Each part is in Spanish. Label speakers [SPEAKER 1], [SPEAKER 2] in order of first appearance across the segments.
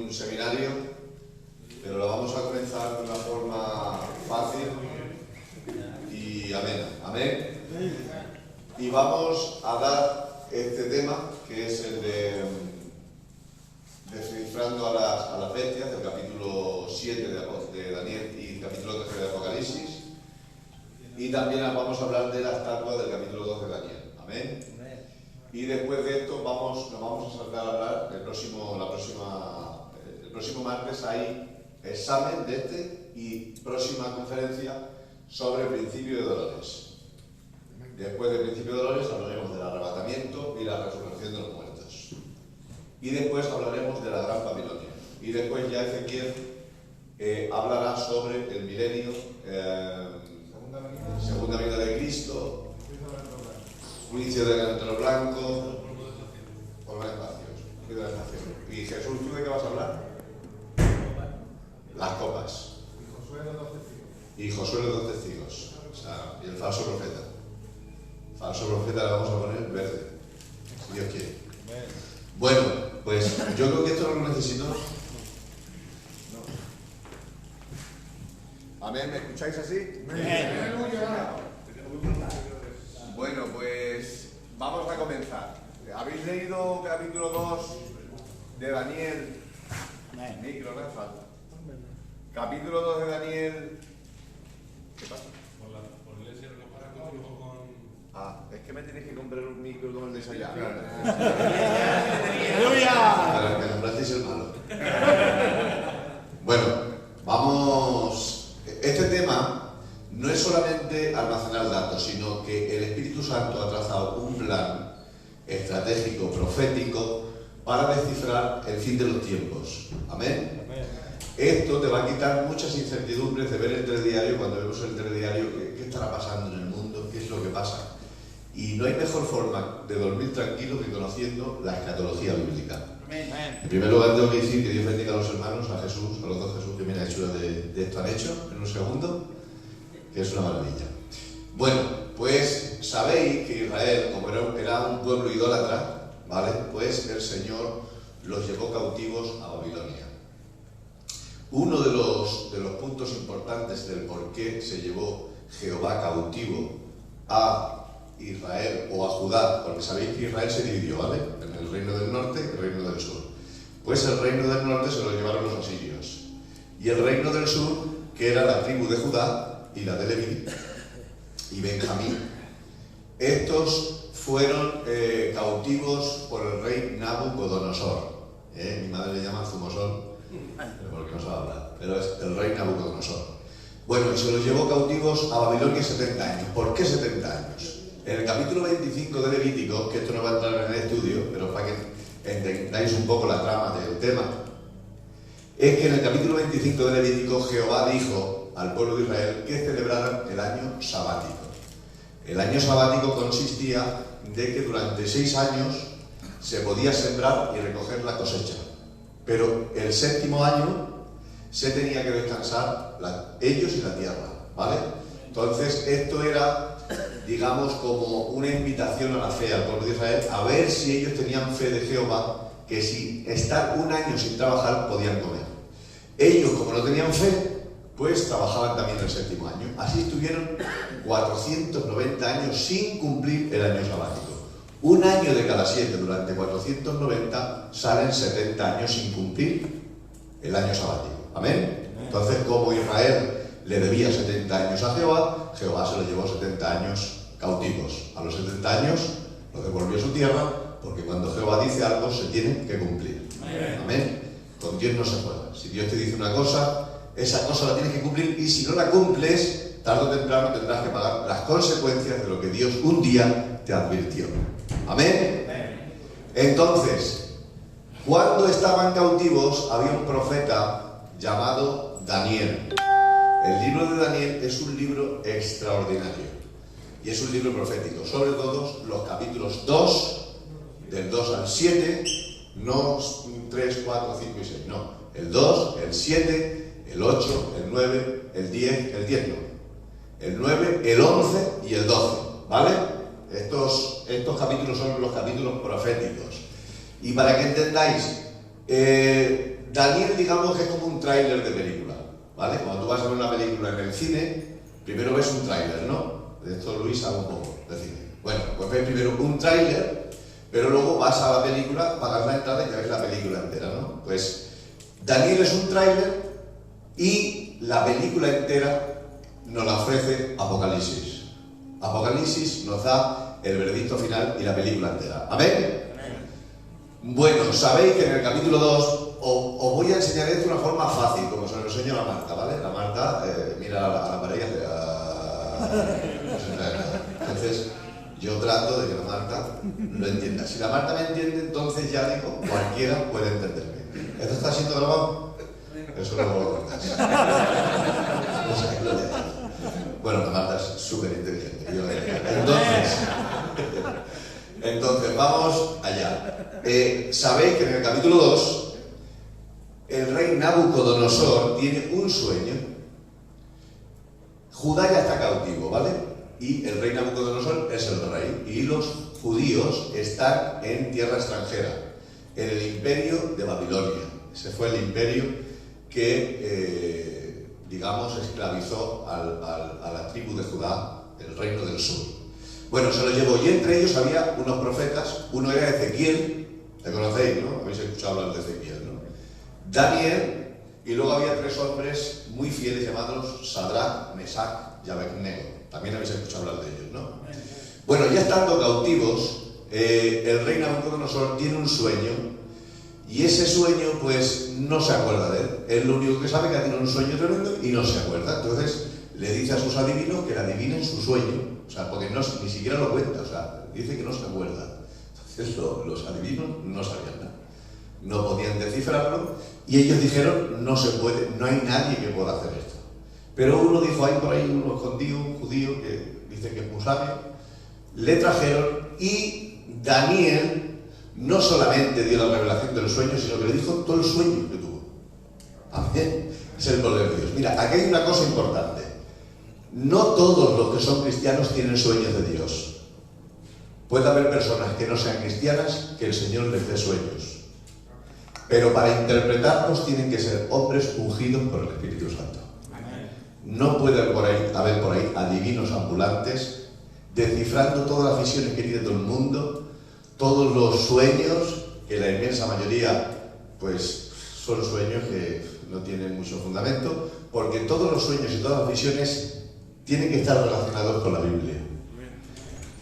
[SPEAKER 1] un seminario, pero lo vamos a comenzar de una forma fácil y amena. Amén. Y vamos a dar este tema, que es el de descifrando a las bestias, del capítulo 7 de Daniel y capítulo 13 de Apocalipsis. Y también vamos a hablar de la estatua del capítulo 2 de Daniel. Amén. Y después de esto nos vamos a saltar a hablar el próximo martes hay examen de este y próxima conferencia sobre el principio de dolores. Después del principio de dolores hablaremos del arrebatamiento y la resurrección de los muertos. Y después hablaremos de la Gran Babilonia. Y después ya Ezequiel hablará sobre el milenio, segunda venida de Cristo, juicio del gran trono blanco, por los espacios, juicio de la estación. Y Jesús, ¿tú de qué vas a hablar? Las copas. Y Josué los 2 testigos. O sea, y el falso profeta. Falso profeta le vamos a poner verde, si Dios quiere. Bueno, pues yo creo que esto no lo necesito. Amén, ¿me escucháis así? Bueno, pues vamos a comenzar. ¿Habéis leído capítulo 2 de Daniel? Micro, no hace falta. Capítulo 2 de Daniel. ¿Qué pasa?
[SPEAKER 2] Por leer lo para contigo con...
[SPEAKER 1] Ah, es que me tenéis que comprar un micro como el de Sayá.
[SPEAKER 3] ¡Aleluya!
[SPEAKER 1] Para que me comprasteis el malo. Bueno, vamos. Este tema no es solamente almacenar datos, sino que el Espíritu Santo ha trazado un plan estratégico, profético, para descifrar el fin de los tiempos. Amén. Esto te va a quitar muchas incertidumbres de ver el telediario. Cuando vemos el telediario, ¿qué estará pasando en el mundo? ¿Qué es lo que pasa? Y no hay mejor forma de dormir tranquilo que conociendo la escatología bíblica. En primer lugar, tengo que decir que Dios bendiga a los hermanos, a Jesús, a los 2 Jesús que me han hecho de esto han hecho en un segundo, que es una maravilla. Bueno, pues sabéis que Israel, como era un pueblo idólatra, ¿vale? Pues el Señor los llevó cautivos a Babilonia. Uno de los puntos importantes del por qué se llevó Jehová cautivo a Israel o a Judá, porque sabéis que Israel se dividió, ¿vale? En el reino del norte y el reino del sur. Pues el reino del norte se lo llevaron los asirios. Y el reino del sur, que era la tribu de Judá y la de Leví y Benjamín, estos fueron cautivos por el rey Nabucodonosor. Mi madre le llama Zumosol, porque no sabe hablar, pero es el rey Nabucodonosor. Bueno, y se los llevó cautivos a Babilonia 70 años. ¿Por qué 70 años? En el capítulo 25 de Levítico, que esto no va a entrar en el estudio, pero para que entendáis un poco la trama del tema, es que en el capítulo 25 de Levítico Jehová dijo al pueblo de Israel que celebraran el año sabático. El año sabático consistía de que durante 6 años se podía sembrar y recoger la cosecha, pero el 7º año se tenía que descansar ellos y la tierra, ¿vale? Entonces esto era, digamos, como una invitación a la fe al pueblo de Israel, a ver si ellos tenían fe de Jehová, que si estar 1 año sin trabajar podían comer. Ellos, como no tenían fe, pues trabajaban también el 7º año. Así estuvieron 490 años sin cumplir el año sabático. 1 año de cada 7 durante 490 salen 70 años sin cumplir el año sabático. Amén. Entonces, como Israel le debía 70 años a Jehová, Jehová se lo llevó 70 años cautivos. A los 70 años lo devolvió a su tierra, porque cuando Jehová dice algo se tiene que cumplir. Amén. Con Dios no se juega. Si Dios te dice una cosa, esa cosa la tienes que cumplir, y si no la cumples, tarde o temprano tendrás que pagar las consecuencias de lo que Dios un día te advirtió. Amén. Entonces, cuando estaban cautivos, había un profeta llamado Daniel. El libro de Daniel es un libro extraordinario y es un libro profético, sobre todo los capítulos 2, del 2 al 7, no 3, 4, 5 y 6, no, el 2, el 7, el 8, el 9, el 10 no, el 9, el 11 y el 12, ¿vale? Estos capítulos son los capítulos proféticos. Y para que entendáis, Daniel, digamos que es como un tráiler de película, ¿vale? Cuando tú vas a ver una película en el cine, primero ves un tráiler, ¿no? De esto Luis sabe un poco de cine. Bueno, pues ves primero un tráiler, pero luego vas a la película, pagas la entrada y te ves la película entera, ¿no? Pues Daniel es un tráiler y la película entera nos la ofrece Apocalipsis. Apocalipsis nos da el veredicto final y la película entera. ¿Amén? Bueno, sabéis que en el capítulo 2 os voy a enseñar esto de una forma fácil, como se lo enseño a la Marta, ¿vale? La Marta mira a la pared y hace... no se entra nada. Entonces, yo trato de que la Marta lo entienda. Si la Marta me entiende, entonces ya digo, cualquiera puede entenderme. ¿Esto está siendo grabado? Eso luego lo cortas. Bueno, la Marta es súper inteligente. Entonces, vamos allá. Sabéis que en el capítulo 2 el rey Nabucodonosor tiene un sueño. Judá ya está cautivo, ¿vale? Y el rey Nabucodonosor es el rey. Y los judíos están en tierra extranjera, en el imperio de Babilonia. Ese fue el imperio que, digamos, esclavizó a la tribu de Judá, el reino del sur. Bueno, se lo llevó y entre ellos había unos profetas. Uno era Ezequiel, ¿le conocéis, no? Habéis escuchado hablar de Ezequiel, ¿no? Daniel, y luego había 3 hombres muy fieles llamados Sadrach, Mesach y Abednego. También habéis escuchado hablar de ellos, ¿no? Bueno, ya estando cautivos, el rey Nabucodonosor tiene un sueño y ese sueño pues no se acuerda de él. Él lo único que sabe es que ha tenido un sueño tremendo y no se acuerda. Entonces le dice a sus adivinos que le adivinen su sueño, o sea, porque ni siquiera lo cuenta, o sea, dice que no se acuerda. Entonces los adivinos no sabían nada, no podían descifrarlo y ellos dijeron, no se puede, no hay nadie que pueda hacer esto. Pero uno dijo, hay por ahí uno escondido, un judío que dice que es muy sabio, le trajeron y Daniel no solamente dio la revelación del sueño, sino que le dijo todo el sueño que tuvo. Amén. Es el poder de Dios. Mira, aquí hay una cosa importante. No todos los que son cristianos tienen sueños de Dios. Puede haber personas que no sean cristianas que el Señor les dé sueños. Pero para interpretarlos tienen que ser hombres ungidos por el Espíritu Santo. No puede haber por ahí adivinos ambulantes descifrando todas las visiones que tiene todo el mundo, todos los sueños, que la inmensa mayoría pues son sueños que no tienen mucho fundamento, porque todos los sueños y todas las visiones tienen que estar relacionados con la Biblia.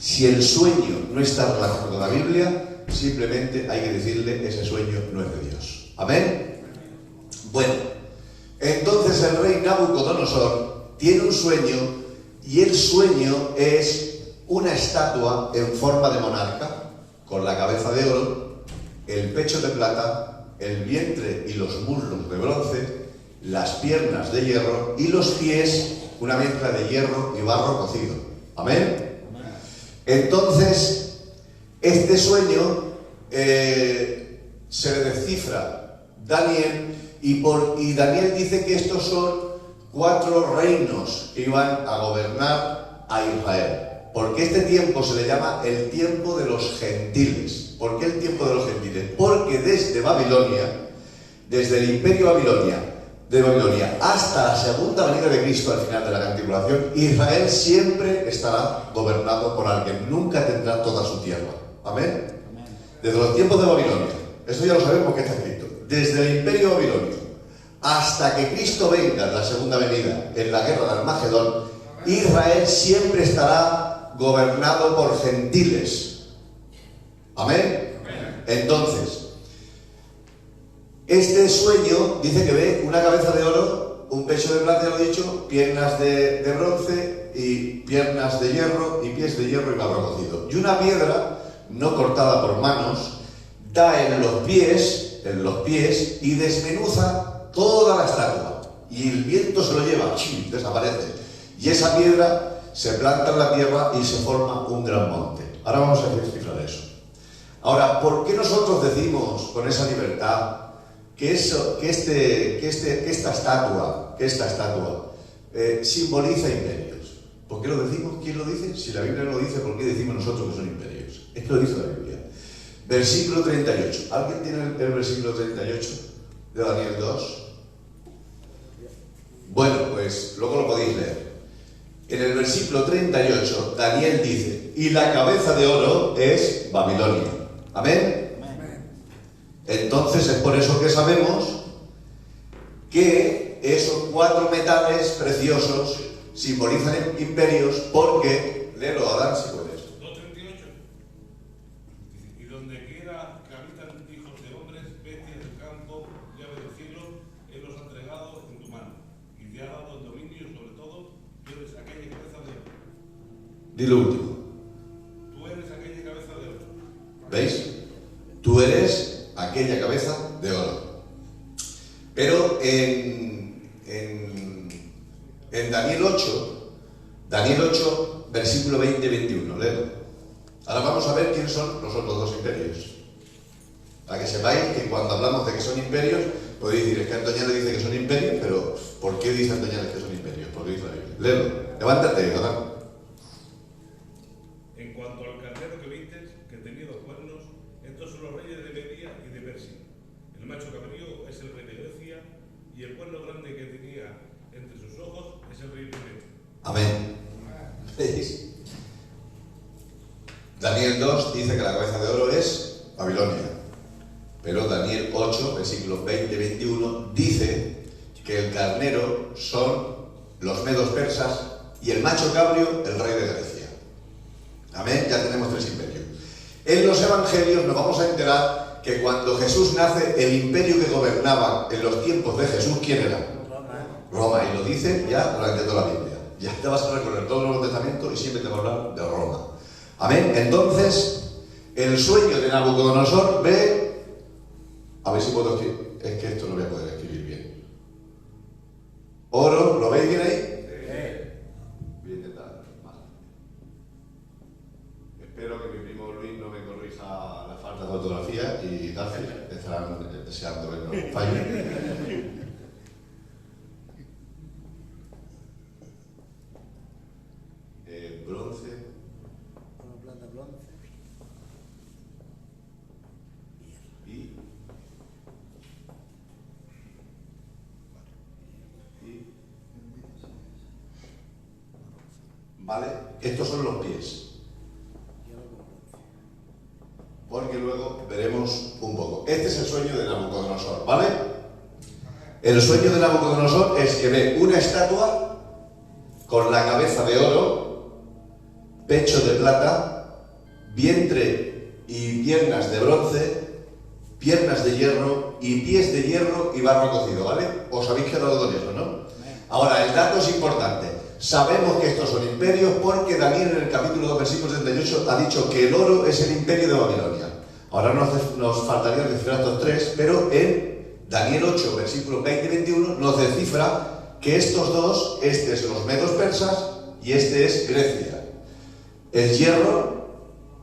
[SPEAKER 1] Si el sueño no está relacionado con la Biblia, simplemente hay que decirle ese sueño no es de Dios. ¿Amén? Bueno, entonces el rey Nabucodonosor tiene un sueño y el sueño es una estatua en forma de monarca, con la cabeza de oro, el pecho de plata, el vientre y los muslos de bronce, las piernas de hierro y los pies, una mezcla de hierro y barro cocido. ¿Amén? Entonces, este sueño se le descifra Daniel y Daniel dice que estos son 4 reinos que iban a gobernar a Israel. Porque este tiempo se le llama el tiempo de los gentiles. ¿Por qué el tiempo de los gentiles? Porque desde Babilonia, desde el imperio de Babilonia hasta la segunda venida de Cristo al final de la gran tribulación, Israel siempre estará gobernado por alguien, nunca tendrá toda su tierra. ¿Amén? Desde los tiempos de Babilonia, esto ya lo sabemos que está escrito, desde el imperio babilonio hasta que Cristo venga en la segunda venida en la guerra de Armagedón, Israel siempre estará gobernado por gentiles. ¿Amén? Entonces, este sueño dice que ve una cabeza de oro, un pecho de plata, ya lo he dicho, piernas de bronce y piernas de hierro y pies de hierro y barro cocido. Y una piedra no cortada por manos da en los pies y desmenuza toda la estatua. Y el viento se lo lleva, ¡chim!, desaparece. Y esa piedra se planta en la tierra y se forma un gran monte. Ahora vamos a descifrar eso. Ahora, ¿por qué nosotros decimos con esa libertad que esta estatua simboliza imperios? ¿Por qué lo decimos? ¿Quién lo dice? Si la Biblia no lo dice, ¿por qué decimos nosotros que son imperios? Esto lo dice la Biblia. Versículo 38. ¿Alguien tiene el versículo 38 de Daniel 2? Bueno, pues luego lo podéis leer. En el versículo 38, Daniel dice, y la cabeza de oro es Babilonia. ¿Amén? Entonces es por eso que sabemos que esos 4 metales preciosos simbolizan imperios, porque, léelo, Adán, si puedes.
[SPEAKER 2] 2:38. Y donde quiera que habitan hijos de hombres, bestias del campo, llave del cielo, Él los ha entregado en tu mano. Y te ha dado el dominio sobre todo, tú eres aquella cabeza de oro.
[SPEAKER 1] Di lo último.
[SPEAKER 2] Tú eres aquella cabeza de oro.
[SPEAKER 1] ¿Veis? Tú eres aquella cabeza de oro. Pero en Daniel 8, versículo 20-21, leo. Ahora vamos a ver quiénes son los otros 2 imperios. Para que sepáis que cuando hablamos de que son imperios, podéis decir, es que Antoñales dice que son imperios, pero ¿por qué dice Antoñales que son imperios? Porque dice la Biblia. Léelo. Levántate, Adán.
[SPEAKER 2] En cuanto al carnero que vistes, que tenía 2 cuernos, estos son los reyes de Media y de Persia. El macho cabrío es el rey de Grecia, y el cuerno grande que tenía entre sus ojos es el rey primero.
[SPEAKER 1] Amén. ¿Veis? Daniel 2 dice que la cabeza de oro es Babilonia. Pero Daniel 8, versículos 20-21, dice que el carnero son los medos persas y el macho cabrio el rey de Grecia. Amén, ya tenemos 3 imperios. En los evangelios nos vamos a enterar que cuando Jesús nace, el imperio que gobernaba en los tiempos de Jesús, ¿quién era? Roma, y lo dice ya durante toda la Biblia. Ya te vas a recorrer todo el Nuevo Testamento y siempre te va a hablar de Roma. Amén. Entonces, el sueño de Nabucodonosor ve... A ver si puedo escribir. Es que esto no voy a poder escribir bien. Oro, ¿lo veis bien ahí? Sí. Voy a intentar. Vale. Espero que mi primo Luis no me corrija la falta de ortografía y Daphne estarán deseando vernos fallo. Bronce.
[SPEAKER 3] Plata, bronce.
[SPEAKER 1] ¿Vale? Estos son los pies. Porque luego veremos un poco. Este es el sueño de Nabucodonosor, ¿vale? El sueño de Nabucodonosor es que ve una estatua con la cabeza de oro, pecho de plata, vientre y piernas de bronce, piernas de hierro y pies de hierro y barro cocido, ¿vale? Os habéis quedado con eso, ¿no? Ahora, el dato es importante. Sabemos que estos son imperios porque Daniel en el capítulo 2, versículo 78 ha dicho que el oro es el imperio de Babilonia. Ahora nos faltaría descifrar estos 3, pero en Daniel 8, versículos 20-21 nos descifra que estos 2, este es los medos persas y este es Grecia. El hierro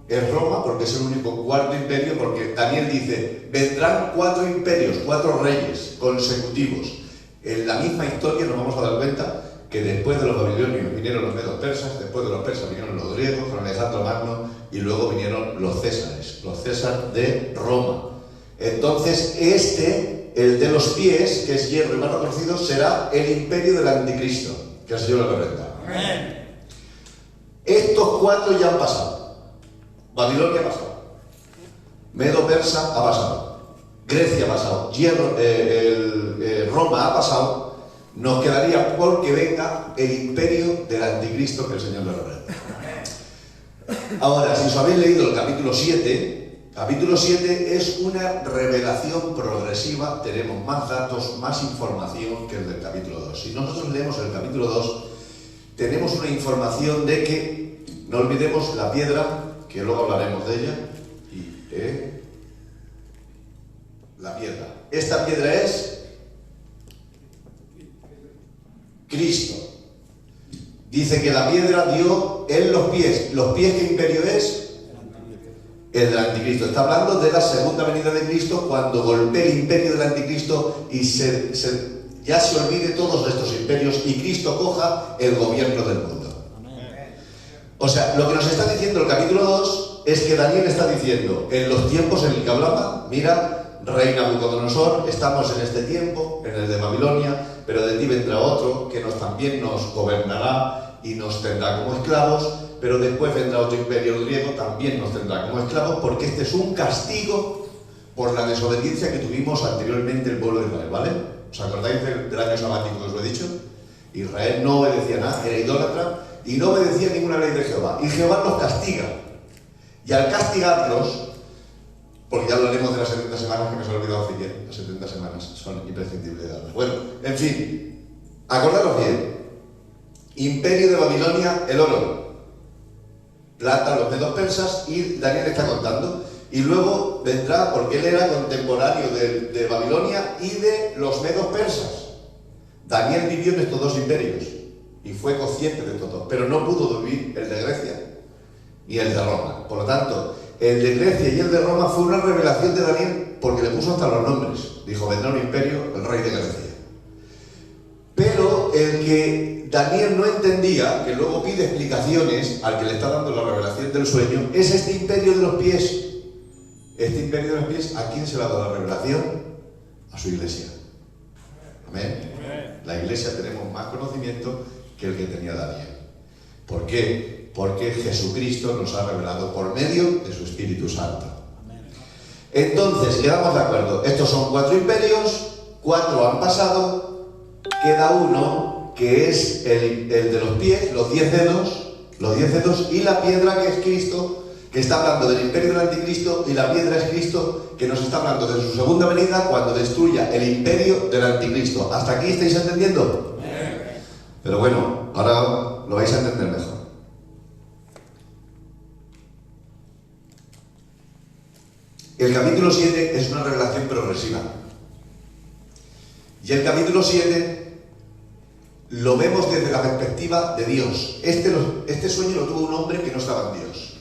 [SPEAKER 1] es Roma porque es el único 4 imperio, porque Daniel dice, vendrán 4 imperios, 4 reyes consecutivos. En la misma historia nos vamos a dar cuenta que después de los babilonios vinieron los medos persas, después de los persas vinieron los griegos con Alejandro Magno y luego vinieron los Césares de Roma. Entonces el de los pies, que es hierro y barro cocido, será el imperio del anticristo, que el Señor lo reprenda. Amén. Estos 4 ya han pasado. Babilonia ha pasado, Medo Persa ha pasado, Grecia ha pasado, Roma ha pasado. Nos quedaría porque venga el imperio del anticristo, que el Señor lo reprenda. Ahora, si os habéis leído el capítulo 7 es una revelación progresiva. Tenemos más datos, más información que el del capítulo 2. Si nosotros leemos el capítulo 2, tenemos una información de que, no olvidemos la piedra, que luego hablaremos de ella, la piedra. Esta piedra es Cristo. Dice que la piedra dio en los pies. ¿Los pies qué imperio es? El del anticristo. Está hablando de la segunda venida de Cristo, cuando golpee el imperio del anticristo y ya se olvide todos estos imperios y Cristo coja el gobierno del mundo. O sea, lo que nos está diciendo el capítulo 2 es que Daniel está diciendo, en los tiempos en el que hablaba, mira, rey Nabucodonosor, estamos en este tiempo, en el de Babilonia, pero de ti vendrá otro que también nos gobernará y nos tendrá como esclavos, pero después vendrá otro imperio griego, también nos tendrá como esclavos, porque este es un castigo por la desobediencia que tuvimos anteriormente el pueblo de Israel, ¿vale? ¿Os acordáis del año sabático que os lo he dicho? Israel no obedecía nada, era idólatra y no obedecía ninguna ley de Jehová. Y Jehová los castiga. Y al castigarlos, porque ya hablaremos de las 70 semanas que me se han olvidado decir, las 70 semanas son imprescindibles de darlas. Bueno, en fin, acordaros bien. Imperio de Babilonia, el oro. Plata, los medos persas, y Daniel está contando. Y luego vendrá, porque él era contemporáneo de Babilonia y de los medos persas. Daniel vivió en estos dos imperios y fue consciente de estos dos, pero no pudo vivir el de Grecia ni el de Roma. Por lo tanto, el de Grecia y el de Roma fue una revelación de Daniel porque le puso hasta los nombres. Dijo, vendrá un imperio, el rey de Grecia. Pero el que Daniel no entendía, que luego pide explicaciones al que le está dando la revelación del sueño, es este imperio de los pies. Este imperio de los pies, ¿a quién se le ha dado la revelación? A su iglesia. Amén. La iglesia tenemos más conocimiento que el que tenía Daniel. ¿Por qué? Porque Jesucristo nos ha revelado por medio de su Espíritu Santo. Entonces, quedamos de acuerdo. Estos son 4 imperios, 4 han pasado, queda uno que es el de los pies, los 10 dedos y la piedra que es Cristo, que está hablando del imperio del anticristo, y la piedra es Cristo, que nos está hablando de su segunda venida cuando destruya el imperio del anticristo. ¿Hasta aquí estáis entendiendo? Pero bueno, ahora lo vais a entender mejor. El capítulo 7 es una revelación progresiva. Y el capítulo 7 lo vemos desde la perspectiva de Dios. Este sueño lo tuvo un hombre que no estaba en Dios.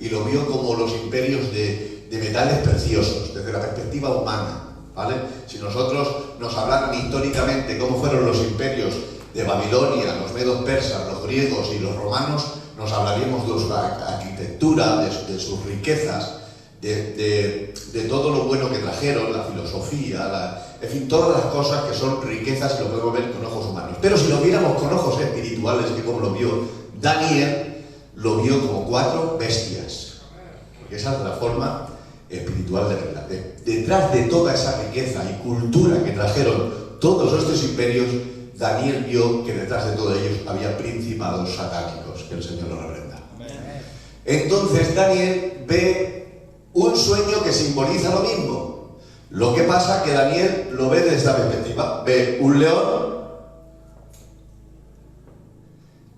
[SPEAKER 1] Y lo vio como los imperios de metales preciosos, desde la perspectiva humana, ¿vale? Si nosotros nos hablaran históricamente cómo fueron los imperios de Babilonia, los medos persas, los griegos y los romanos, nos hablaríamos de su arquitectura, de sus riquezas, de todo lo bueno que trajeron, la filosofía, en fin, todas las cosas que son riquezas y lo podemos ver con ojos humanos. Pero si lo viéramos con ojos espirituales, que como lo vio Daniel, lo vio como 4 bestias, porque esa es la forma espiritual de verla. Detrás de toda esa riqueza y cultura que trajeron todos estos imperios, Daniel vio que detrás de todos ellos había principados satánicos, que el Señor lo reprenda. Entonces Daniel ve un sueño que simboliza lo mismo. Lo que pasa que Daniel lo ve desde esta perspectiva. Ve un león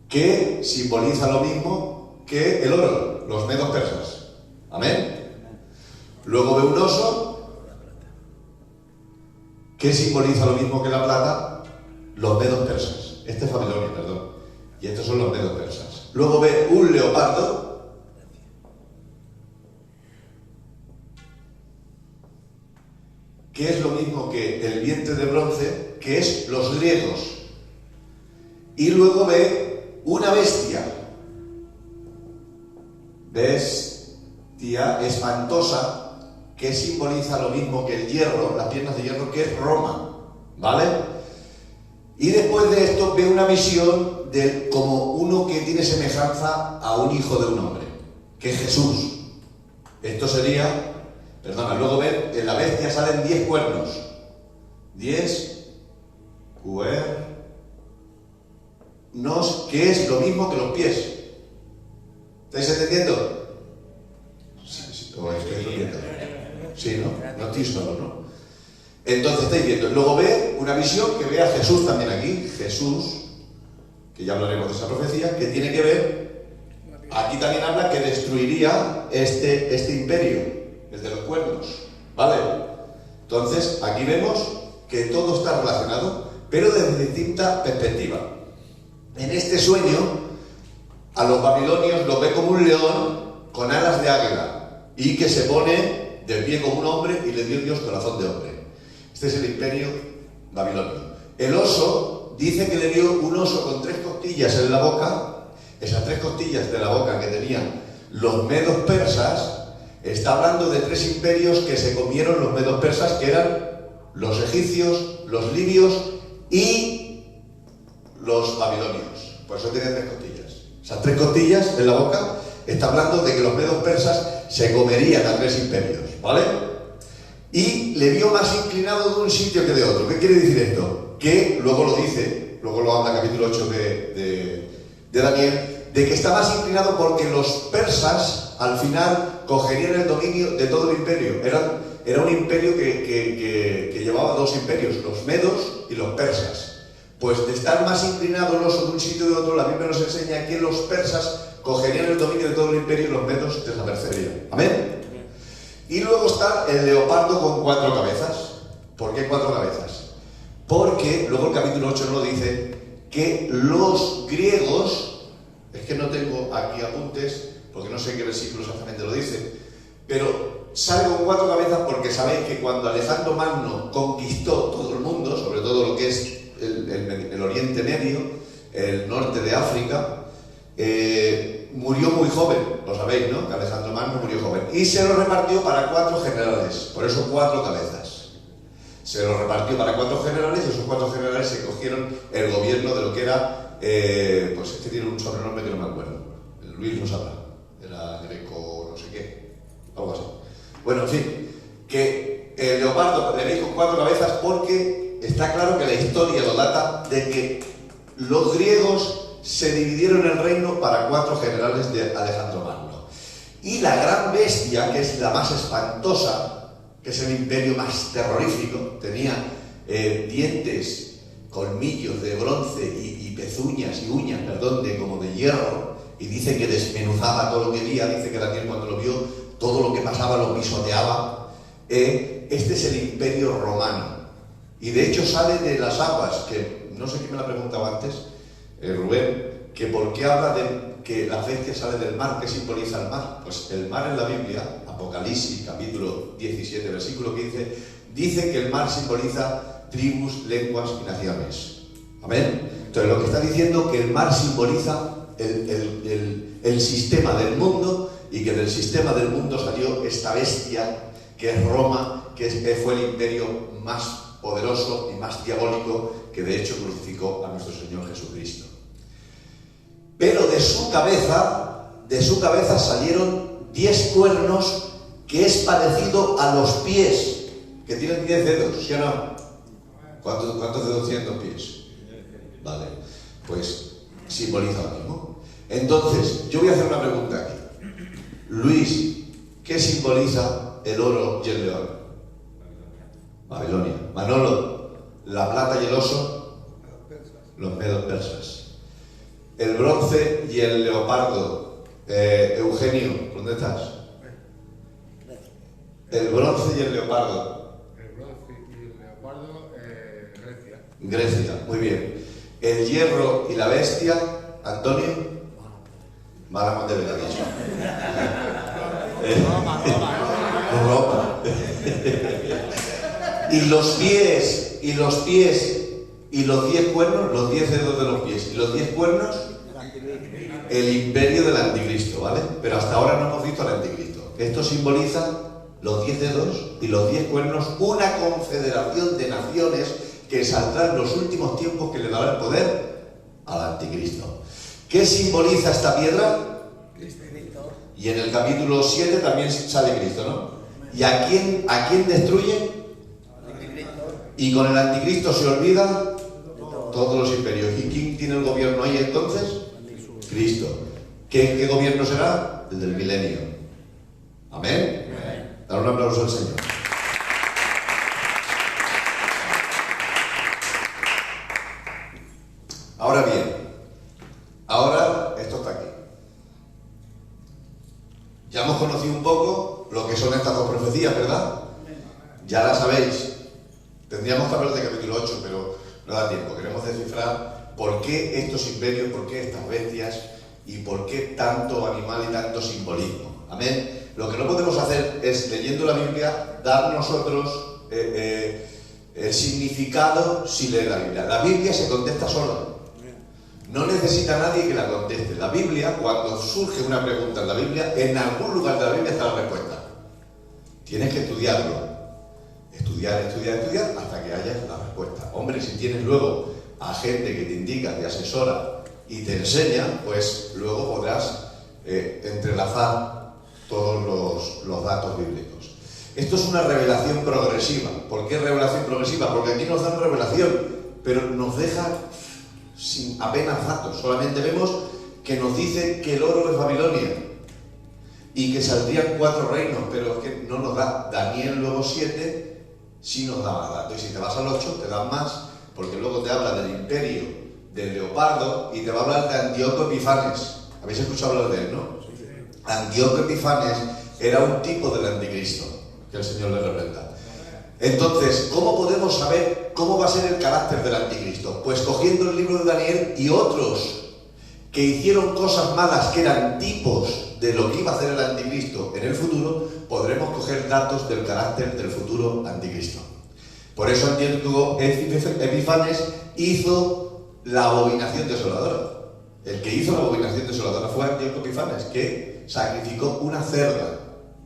[SPEAKER 1] que simboliza lo mismo que el oro, los medos persas. Amén. Luego ve un oso que simboliza lo mismo que la plata, los medos persas. Este es Babilonia, perdón. Y estos son los medos persas. Luego ve un leopardo que es lo mismo que el vientre de bronce, que es los griegos. Y luego ve una bestia espantosa, que simboliza lo mismo que el hierro, las piernas de hierro, que es Roma, ¿vale? Y después de esto ve una visión como uno que tiene semejanza a un hijo de un hombre, que es Jesús. Esto sería, luego ve, en la bestia salen 10 cuernos, 10 cuernos, que es lo mismo que los pies. ¿Estáis entendiendo? Sí, o estoy entendiendo. Sí, ¿no? No estoy solo, ¿no? Entonces estáis viendo. Luego ve una visión que ve a Jesús también aquí. Jesús, que ya hablaremos de esa profecía, que tiene que ver. Aquí también habla que destruiría este imperio, el de los cuernos. ¿Vale? Entonces, aquí vemos que todo está relacionado, pero desde distinta perspectiva. En este sueño, a los babilonios los ve como un león con alas de águila y que se pone de pie como un hombre y le dio Dios corazón de hombre. Este es el imperio babilonio. El oso dice que le dio un oso con 3 costillas en la boca. Esas 3 costillas de la boca que tenían los medos persas Está hablando de 3 imperios que se comieron los medos persas, que eran los egipcios, los libios y los babilonios. Por eso tiene 3 costillas. Esas 3 costillas en la boca está hablando de que los medos persas se comerían a 3 imperios, ¿vale? Y le vio más inclinado de un sitio que de otro. ¿Qué quiere decir esto? Que luego lo dice, luego lo habla capítulo 8 de Daniel, de que está más inclinado porque los persas al final cogerían el dominio de todo el imperio. Era un imperio que llevaba 2 imperios, los medos y los persas. Pues de estar más inclinado el oso de un sitio y de otro, la Biblia nos enseña que los persas cogerían el dominio de todo el imperio y los medos desaparecerían. ¿Amén? Y luego está el leopardo con 4 cabezas. ¿Por qué 4 cabezas? Porque luego el capítulo 8 nos dice que los griegos, es que no tengo aquí apuntes, porque no sé qué versículo exactamente lo dice, pero sale con 4 cabezas porque sabéis que cuando Alejandro Magno conquistó todo el mundo, sobre todo lo que es el Oriente Medio, el norte de África, murió muy joven, lo sabéis, ¿no? Que Alejandro Magno murió joven. Y se lo repartió para 4 generales, por eso 4 cabezas. Se lo repartió para 4 generales y esos 4 generales se cogieron el gobierno de lo que era, pues este tiene un sobrenombre que no me acuerdo. Luis lo sabrá. Era greco, no sé qué, algo así. Bueno, en fin, que el leopardo le dijo 4 cabezas porque está claro que la historia lo data de que los griegos se dividieron el reino para 4 generales de Alejandro Magno. Y la gran bestia, que es la más espantosa, que es el imperio más terrorífico, tenía dientes, colmillos de bronce y pezuñas y uñas, perdón, como de hierro, y dice que desmenuzaba todo lo que veía. Dice que Daniel, cuando lo vio, todo lo que pasaba lo pisoteaba. Este es el imperio romano, y de hecho sale de las aguas, que no sé quién me la preguntaba antes, Rubén, que por qué habla de que la bestia sale del mar. ¿Qué simboliza el mar? Pues el mar en la Biblia, Apocalipsis capítulo 17 versículo 15, dice que el mar simboliza tribus, lenguas y naciones. ¿Amén? Entonces lo que está diciendo que el mar simboliza el sistema del mundo, y que del sistema del mundo salió esta bestia que es Roma, que fue el imperio más poderoso y más diabólico, que de hecho crucificó a nuestro Señor Jesucristo. Pero de su cabeza salieron 10 cuernos, que es parecido a los pies, que tienen 10 dedos, ¿sí o no? ¿Cuántos dedos tienen los pies? Vale, pues simboliza lo mismo. Entonces, yo voy a hacer una pregunta aquí. Luis, ¿qué simboliza el oro y el león? Babilonia. Manolo, la plata y el oso, los medos persas. El bronce y el leopardo, Eugenio, ¿dónde estás? El bronce y el leopardo.
[SPEAKER 4] El bronce y el leopardo, Grecia.
[SPEAKER 1] Grecia, muy bien. El hierro y la bestia, Antonio. Mala de verdad dicho. Roma. Y los pies, y los 10 cuernos, los 10 dedos de los pies y los 10 cuernos, el imperio del anticristo, ¿vale? Pero hasta ahora no hemos visto al anticristo. Esto simboliza los 10 dedos y los 10 cuernos, una confederación de naciones que saldrá en los últimos tiempos, que le dará el poder al anticristo. ¿Qué simboliza esta piedra?
[SPEAKER 3] Cristo.
[SPEAKER 1] Y en el capítulo 7 también sale Cristo, ¿no? ¿Y a quién destruye? Y con el anticristo se olvida todos los imperios. ¿Y quién tiene el gobierno ahí entonces? Cristo. ¿Qué gobierno será? El del milenio. ¿Amén? Dar un aplauso al Señor. Ahora bien, esto está aquí. Ya hemos conocido un poco lo que son estas 2 profecías, ¿verdad? Ya las sabéis. Tendríamos que hablar de capítulo 8, pero no da tiempo. Queremos descifrar por qué estos imperios, por qué estas bestias y por qué tanto animal y tanto simbolismo. Amén. Lo que no podemos hacer es, leyendo la Biblia, dar nosotros el significado sin leer la Biblia. La Biblia se contesta sola. No necesita nadie que la conteste. La Biblia, cuando surge una pregunta en la Biblia, en algún lugar de la Biblia está la respuesta. Tienes que estudiarlo. Estudiar hasta que hayas la respuesta. Hombre, si tienes luego a gente que te indica, te asesora y te enseña, pues luego podrás entrelazar todos los datos bíblicos. Esto es una revelación progresiva. ¿Por qué revelación progresiva? Porque aquí nos dan revelación, pero nos deja sin apenas datos. Solamente vemos que nos dice que el oro es Babilonia y que saldrían 4 reinos, pero es que no nos da. Daniel luego 7 sí nos da más datos. Y si te vas al 8 te dan más, porque luego te habla del imperio del Leopardo y te va a hablar de Antíoco Epifanes. ¿Habéis escuchado hablar de él, no?
[SPEAKER 3] Sí, sí.
[SPEAKER 1] Antíoco Epifanes era un tipo del anticristo, que el Señor le reprenda. Entonces, ¿cómo podemos saber cómo va a ser el carácter del anticristo? Pues cogiendo el libro de Daniel y otros que hicieron cosas malas que eran tipos de lo que iba a hacer el anticristo en el futuro, podremos coger datos del carácter del futuro anticristo. Por eso Antíoco Epifanes hizo la abominación desoladora. El que hizo la abominación desoladora fue Antíoco Epifanes, que sacrificó una cerda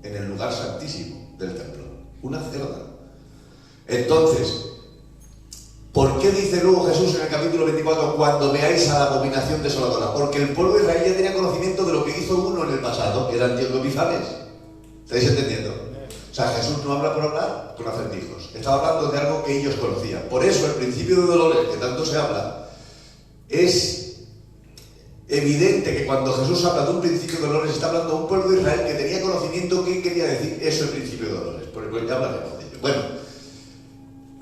[SPEAKER 1] en el lugar santísimo del templo. Una cerda. Entonces, ¿por qué dice luego Jesús en el capítulo 24, cuando veáis a la abominación desoladora? Porque el pueblo de Israel ya tenía conocimiento de lo que hizo uno en el pasado, que era Antíoco Epifanes. ¿Estáis entendiendo? O sea, Jesús no habla por hablar con acertijos. Estaba hablando de algo que ellos conocían. Por eso el principio de dolores, que tanto se habla, es evidente que cuando Jesús habla de un principio de dolores, está hablando de un pueblo de Israel que tenía conocimiento. ¿Qué quería decir eso, el principio de dolores? Porque ya hablaremos de ello. Bueno,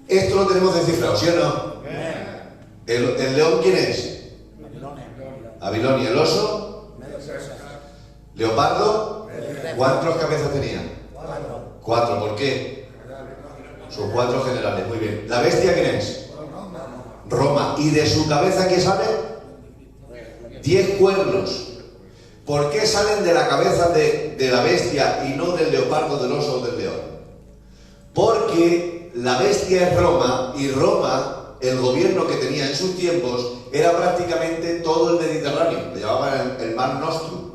[SPEAKER 1] esto lo tenemos descifrado, ¿sí o no? ¿El león quién es? Babilonia. ¿El oso? ¿Leopardo? ¿Cuántas cabezas tenía? 4. ¿Por qué? Sus 4 generales, muy bien. ¿La bestia quién es? Roma. ¿Y de su cabeza qué sale? 10 cuernos. ¿Por qué salen de la cabeza de la bestia y no del leopardo, del oso o del león? Porque la bestia es Roma, y Roma, el gobierno que tenía en sus tiempos, era prácticamente todo el Mediterráneo. Le llamaban el Mar Nostrum.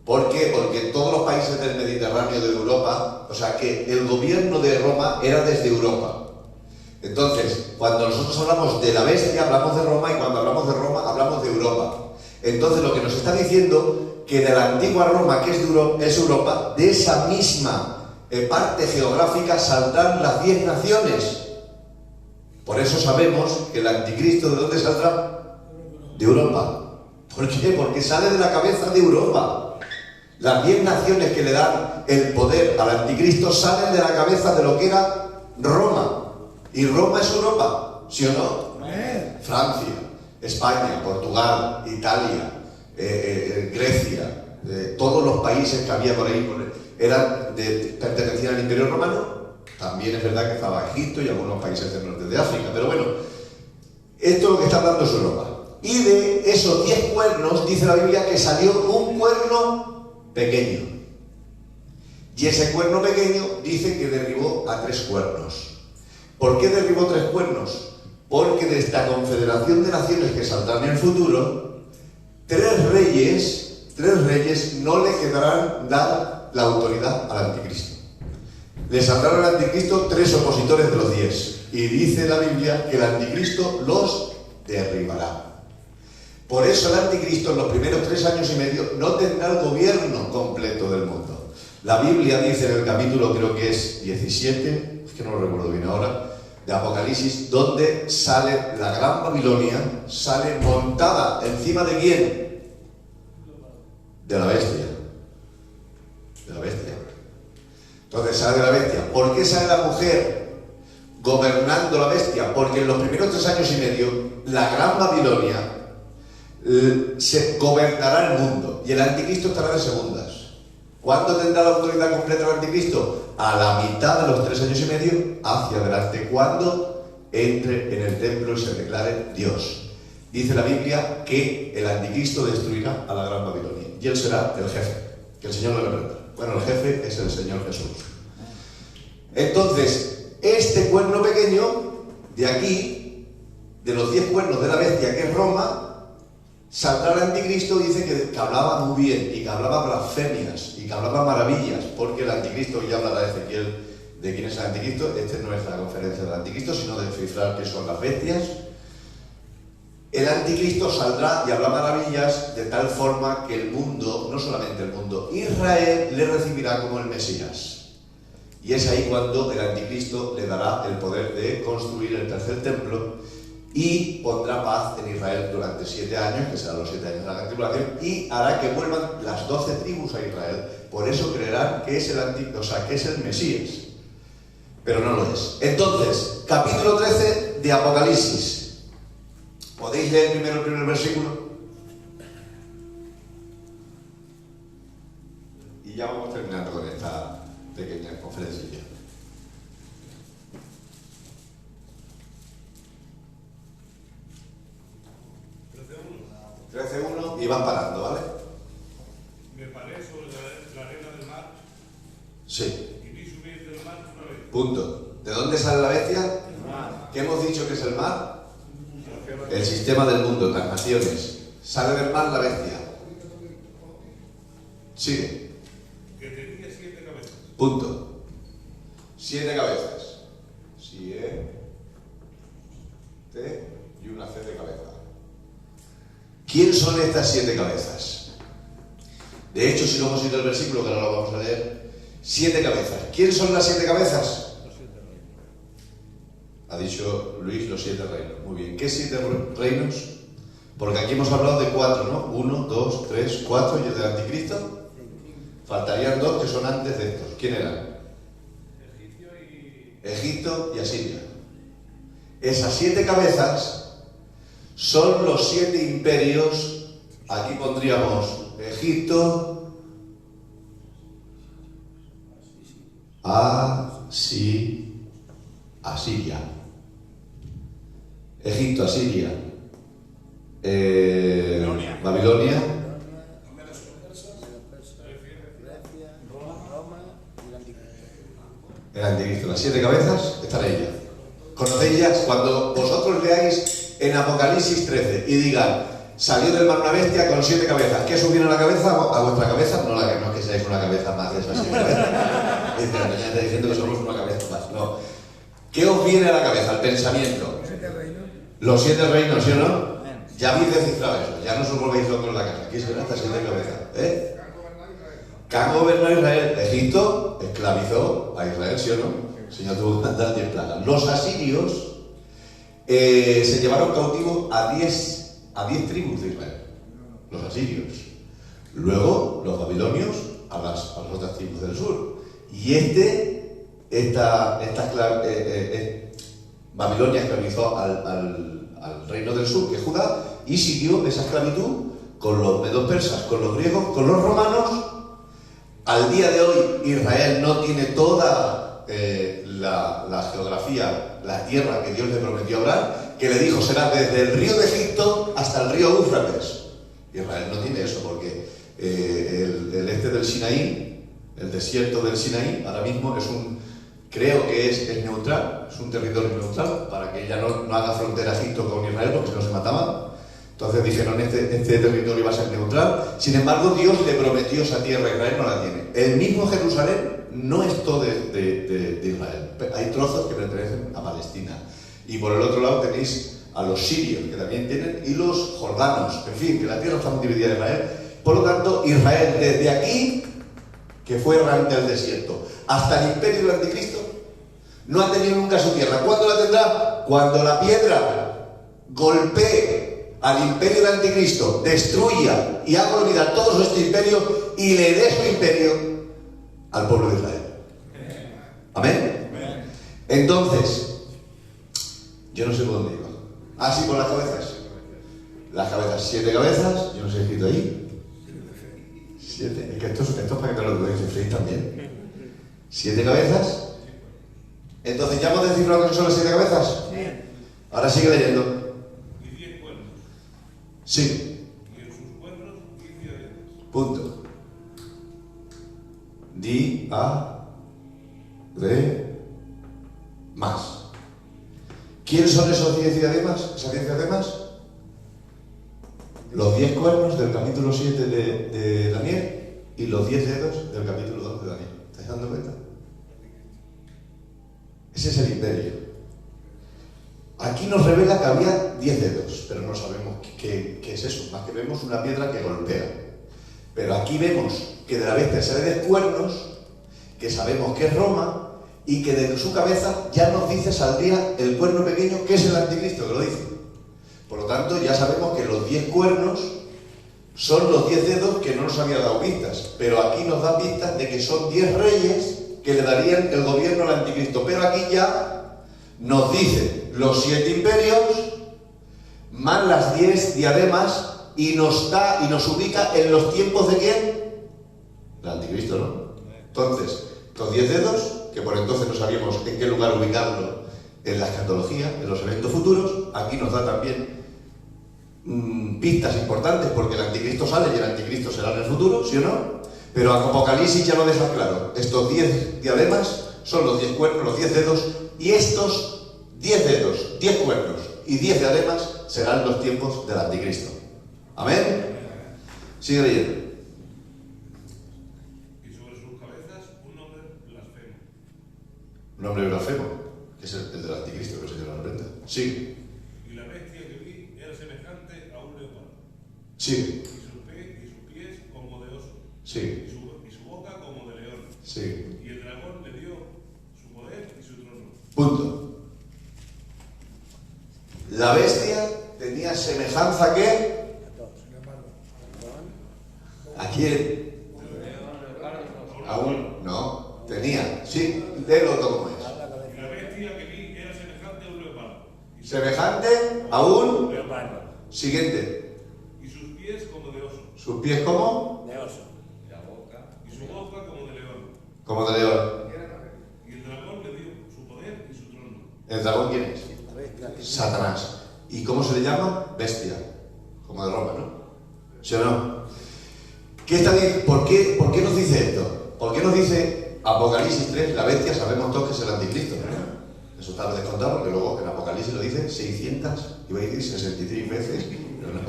[SPEAKER 1] ¿Por qué? Porque todos los países del Mediterráneo de Europa, o sea que el gobierno de Roma era desde Europa. Entonces, cuando nosotros hablamos de la bestia, hablamos de Roma, y cuando hablamos de Roma, hablamos de Europa. Entonces, lo que nos está diciendo, que de la antigua Roma, que es Europa, de esa misma parte geográfica saldrán las 10 naciones. Por eso sabemos que el anticristo, ¿de dónde saldrá? De Europa. ¿Por qué? Porque sale de la cabeza de Europa. Las 10 naciones que le dan el poder al anticristo salen de la cabeza de lo que era Roma. Y Roma es Europa, ¿sí o no? Francia, España, Portugal, Italia, Grecia, todos los países que había por ahí pertenecían al Imperio Romano. También es verdad que estaba Egipto y algunos países del norte de África, pero bueno, esto es lo que está hablando es Europa. Y de esos 10 cuernos, dice la Biblia, que salió un cuerno pequeño. Y ese cuerno pequeño dice que derribó a 3 cuernos. ¿Por qué derribó 3 cuernos? Porque de esta confederación de naciones que saldrán en el futuro, 3 reyes no le quedarán dar la autoridad al anticristo. Le saldrán al anticristo 3 opositores de los 10. Y dice la Biblia que el anticristo los derribará. Por eso el anticristo en los primeros 3 años y medio no tendrá el gobierno completo del mundo. La Biblia dice en el capítulo, creo que es 17, es que no lo recuerdo bien ahora, de Apocalipsis, donde sale la gran Babilonia, sale montada encima de ¿quién? De la bestia. De la bestia. Entonces sale de la bestia. ¿Por qué sale la mujer gobernando la bestia? Porque en los primeros 3 años y medio, la gran Babilonia se gobernará el mundo y el anticristo estará de segundas. ¿Cuándo tendrá la autoridad completa el anticristo? A la mitad de los 3 años y medio hacia adelante, cuando entre en el templo y se declare Dios. Dice la Biblia que el anticristo destruirá a la gran Babilonia y él será el jefe, que el Señor le reprenda. Bueno, el jefe es el Señor Jesús. Entonces, este cuerno pequeño de aquí, de los 10 cuernos de la bestia que es Roma, Saldrá el anticristo, dice que hablaba muy bien y que hablaba blasfemias y que hablaba maravillas, porque el anticristo, ya hablará Ezequiel de quién es el anticristo. Este no es la conferencia del anticristo, sino de descifrar qué son las bestias. El anticristo saldrá y habla maravillas de tal forma que el mundo, no solamente el mundo, Israel le recibirá como el Mesías. Y es ahí cuando el anticristo le dará el poder de construir el tercer templo y pondrá paz en Israel durante 7 años, que serán los 7 años de la gran tribulación, y hará que vuelvan las 12 tribus a Israel. Por eso creerán que es que es el Mesías. Pero no lo es. Entonces, capítulo 13 de Apocalipsis. ¿Podéis leer primero el primer versículo? Y ya vamos terminando con esta pequeña conferencia. 13:1 y van parando, ¿vale?
[SPEAKER 2] Me paré sobre la arena del mar
[SPEAKER 1] Sí.
[SPEAKER 2] y vi subir del mar una vez.
[SPEAKER 1] Punto. ¿De dónde sale la bestia? ¿Qué hemos dicho que es el mar? El sistema del mundo, las naciones. Sale del mar la bestia. Sigue.
[SPEAKER 2] Que tenía 7 cabezas.
[SPEAKER 1] Punto. 7 cabezas. 7 y una C de cabeza. ¿Quién son estas 7 cabezas? De hecho, si no hemos ido al versículo, que ahora lo vamos a leer, 7 cabezas. ¿Quién son las 7 cabezas? Ha dicho Luis, los 7 reinos. Muy bien. ¿Qué 7 reinos? Porque aquí hemos hablado de 4, ¿no? 1, 2, 3, 4 y el del anticristo. Faltarían 2 que son antes de estos. ¿Quién eran? Egipto y Asiria. Esas 7 cabezas son los 7 imperios. Aquí pondríamos Egipto, Asiria. Egipto, Asiria, Babilonia, el anticristo. Las 7 cabezas están ahí ya. ¿Conocéis ya? Cuando vosotros leáis en Apocalipsis 13 y digan, salió del mar una bestia con 7 cabezas, ¿qué subieron a la cabeza? A vuestra cabeza, no es que seáis una cabeza más de esas 7 cabezas. Dice, la niña está diciendo que somos una cabeza más. No. ¿Qué os viene a la cabeza? El pensamiento. Los 7 reinos, ¿sí o no? Ya habéis descifrado eso, ya no os volvéis locos en la casa. Aquí serán estas 7 cabezas. ¿Qué han gobernado Israel? Egipto esclavizó a Israel, ¿sí o no? El Señor tuvo que mandar 10 plagas. Los asirios se llevaron cautivos a 10 tribus de Israel. Los asirios. Luego, los babilonios a las otras tribus del sur. Y Babilonia esclavizó al reino del sur, que es Judá, y siguió esa esclavitud con los medos persas, con los griegos, con los romanos. Al día de hoy, Israel no tiene toda la geografía, la tierra que Dios le prometió a Abraham, que le dijo será desde el río de Egipto hasta el río Éufrates. Israel no tiene eso, porque el este del Sinaí, el desierto del Sinaí, ahora mismo creo que es neutral, es un territorio neutral, para que ella no haga frontera a Egipto con Israel, porque si no se mataban. Entonces dijeron, este territorio va a ser neutral. Sin embargo, Dios le prometió esa tierra, Israel no la tiene. El mismo Jerusalén no es todo de Israel. Hay trozos que pertenecen a Palestina. Y por el otro lado tenéis a los sirios, que también tienen, y los jordanos. En fin, que la tierra está muy dividida de Israel. Por lo tanto, Israel, desde aquí, que fue errante al desierto, hasta el imperio del anticristo, no ha tenido nunca su tierra. ¿Cuándo la tendrá? Cuando la piedra golpee al imperio del anticristo, destruya y haga olvidar todo este imperio y le dé su imperio al pueblo de Israel. ¿Amén? Entonces, yo no sé por dónde iba. Así por las cabezas. Las cabezas, 7 cabezas, yo no sé si he escrito ahí. 7, es que esto es para que te lo digáis también. 7 cabezas. Entonces, ¿ya hemos descifrado que son las 7 cabezas? Ahora sigue leyendo.
[SPEAKER 2] Y 10 cuernos.
[SPEAKER 1] Sí.
[SPEAKER 2] Y en sus cuernos 10 diademas.
[SPEAKER 1] Punto. Más. ¿Quiénes son esos 10 diademas? ¿Esas 10 diademas? los 10 cuernos del capítulo 7 de Daniel y los 10 dedos del capítulo 2 de Daniel. ¿Estáis dando cuenta? Ese es el imperio. Aquí nos revela que había 10 dedos, pero no sabemos qué es eso, más que vemos una piedra que golpea. Pero aquí vemos que de la bestia sale 10 cuernos, que sabemos que es Roma, y que de su cabeza ya nos dice saldría el cuerno pequeño, que es el anticristo, que lo dice. Por lo tanto, ya sabemos que los 10 cuernos son los 10 dedos que no nos había dado pistas, pero aquí nos da pistas de que son 10 reyes que le darían el gobierno al anticristo. Pero aquí ya nos dice los 7 imperios más las 10 diademas y nos ubica en los tiempos de ¿quién? Del anticristo, ¿no? Entonces, los 10 dedos, que por entonces no sabíamos en qué lugar ubicarlo en la escatología, en los eventos futuros, aquí nos da también pistas importantes, porque el anticristo sale y el anticristo será en el futuro, ¿sí o no? Pero Apocalipsis ya lo deja claro. Estos 10 diademas son los 10 cuernos, los 10 dedos, y estos 10 dedos, 10 cuernos y 10 diademas serán los tiempos del anticristo. ¿Amén? Sigue leyendo.
[SPEAKER 2] Y sobre sus cabezas un nombre blasfemo.
[SPEAKER 1] Un nombre blasfemo, que es el del anticristo, que el Señor lo aprenda. Sigue.
[SPEAKER 2] Y la bestia que vi era semejante a un leopardo.
[SPEAKER 1] Sigue.
[SPEAKER 2] Y sus pies como de oso.
[SPEAKER 1] Sigue.
[SPEAKER 2] Y su boca como de león.
[SPEAKER 1] Sigue.
[SPEAKER 2] Y el dragón le dio su poder y su trono.
[SPEAKER 1] Punto. La bestia tenía semejanza ¿a qué? ¿A quién? ¿A un? No. Tenía. Sí. Léelo todo como es.
[SPEAKER 2] Y la bestia que vi era semejante a un leopardo.
[SPEAKER 1] Semejante a un...
[SPEAKER 3] Leopardo.
[SPEAKER 1] Siguiente.
[SPEAKER 2] Y sus pies como de oso.
[SPEAKER 1] ¿Sus pies como?
[SPEAKER 3] De oso.
[SPEAKER 2] Y su boca como de león.
[SPEAKER 1] Como de león.
[SPEAKER 2] Y el dragón le dio su poder y su trono.
[SPEAKER 1] ¿El dragón quién es?
[SPEAKER 3] La bestia.
[SPEAKER 1] Satanás. ¿Y cómo se le llama? Bestia. Como de Roma, ¿no? ¿Sí o no? ¿Qué está diciendo? ¿Por qué nos dice esto? ¿Por qué nos dice Apocalipsis 3, la bestia, sabemos todos que es el anticristo, ¿no? Eso está descontado porque luego en Apocalipsis lo dice 600, iba a decir 63 veces, pero no,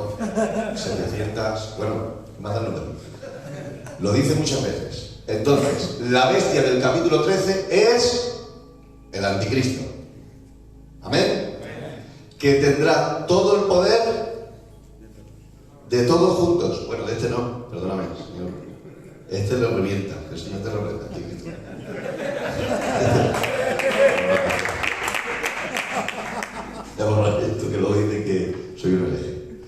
[SPEAKER 1] 700, bueno, más del número. Lo dice muchas veces. Entonces, la bestia del capítulo 13 es el anticristo. ¿Amén? Que tendrá todo el poder de todos juntos. Bueno, de este no, perdóname, Señor. Este lo revienta, que el Señor te lo revienta. Ya borraré esto que luego dicen que soy un hereje.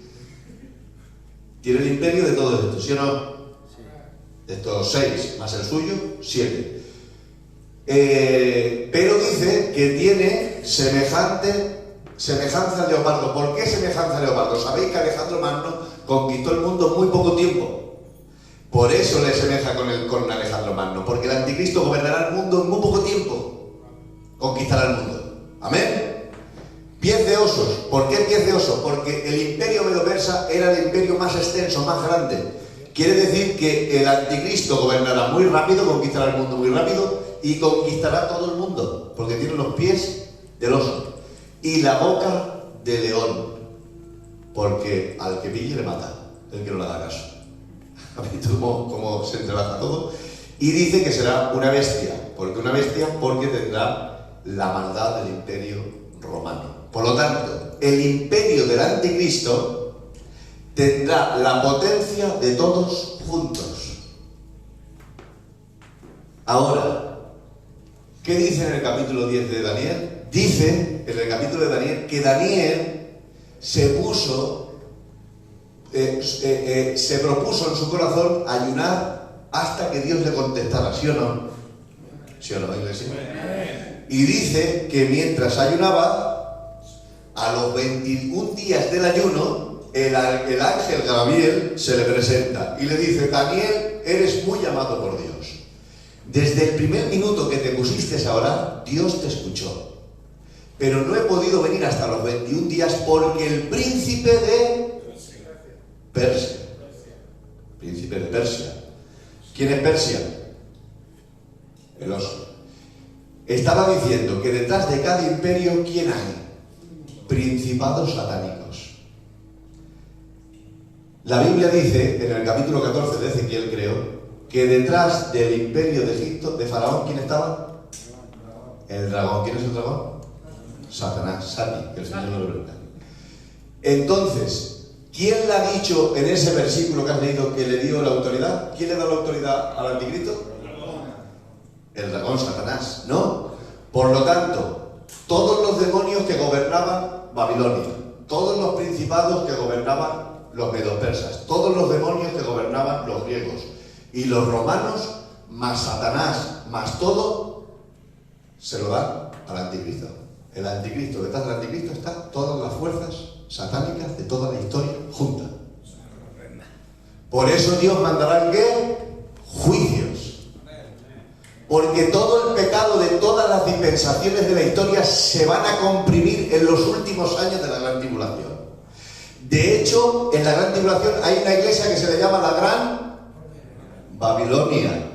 [SPEAKER 1] Tiene el imperio de todo esto, ¿sí o no?
[SPEAKER 3] Sí.
[SPEAKER 1] De estos 6 más el suyo, 7. Pero dice que tiene semejanza al leopardo. ¿Por qué semejanza al leopardo? Sabéis que Alejandro Magno conquistó el mundo en muy poco tiempo. Por eso le semeja con Alejandro Magno, porque el anticristo gobernará el mundo en muy poco tiempo. Conquistará el mundo. ¿Amén? Pies de osos. ¿Por qué pies de osos? Porque el imperio medo-persa era el imperio más extenso, más grande. Quiere decir que el anticristo gobernará muy rápido, conquistará el mundo muy rápido y conquistará todo el mundo, porque tiene los pies del oso y la boca de león, porque al que pille le mata, el que no le haga caso. ¿Habéis visto cómo se entrelaza todo? Y dice que será una bestia. ¿Por qué una bestia? Porque tendrá la maldad del imperio romano. Por lo tanto, el imperio del anticristo tendrá la potencia de todos juntos. Ahora, ¿qué dice en el capítulo 10 de Daniel? Dice en el capítulo de Daniel que Daniel se propuso en su corazón ayunar hasta que Dios le contestara, ¿sí o no? ¿Sí o no, iglesia? Y dice que mientras ayunaba, a los 21 días del ayuno, el ángel Gabriel se le presenta y le dice: Daniel, eres muy amado por Dios. Desde el primer minuto que te pusiste a orar, Dios te escuchó. Pero no he podido venir hasta los 21 días porque el príncipe de Persia. Príncipe de Persia. ¿Quién es Persia? El oso. Estaba diciendo que detrás de cada imperio, ¿quién hay? Principados satánicos. La Biblia dice, en el capítulo 14 de Ezequiel, creo, que detrás del imperio de Egipto, de Faraón, ¿quién estaba? El dragón. ¿Quién es el dragón? Satanás, Sati, que el Señor no lo pregunta. Entonces, ¿quién le ha dicho en ese versículo que has leído que le dio la autoridad? ¿Quién le da la autoridad al anticristo? El dragón, Satanás, ¿no? Por lo tanto, todos los demonios que gobernaban Babilonia, todos los principados que gobernaban los medo-persas, todos los demonios que gobernaban los griegos y los romanos, más Satanás, más todo, se lo dan al anticristo. El anticristo, detrás del anticristo están todas las fuerzas satánicas de toda la historia juntas. Por eso Dios mandará ¿qué? Juicios. Porque todo el pecado de todas las dispensaciones de la historia se van a comprimir en los últimos años de la Gran Tribulación. De hecho, en la Gran Tribulación hay una iglesia que se le llama la Gran Babilonia.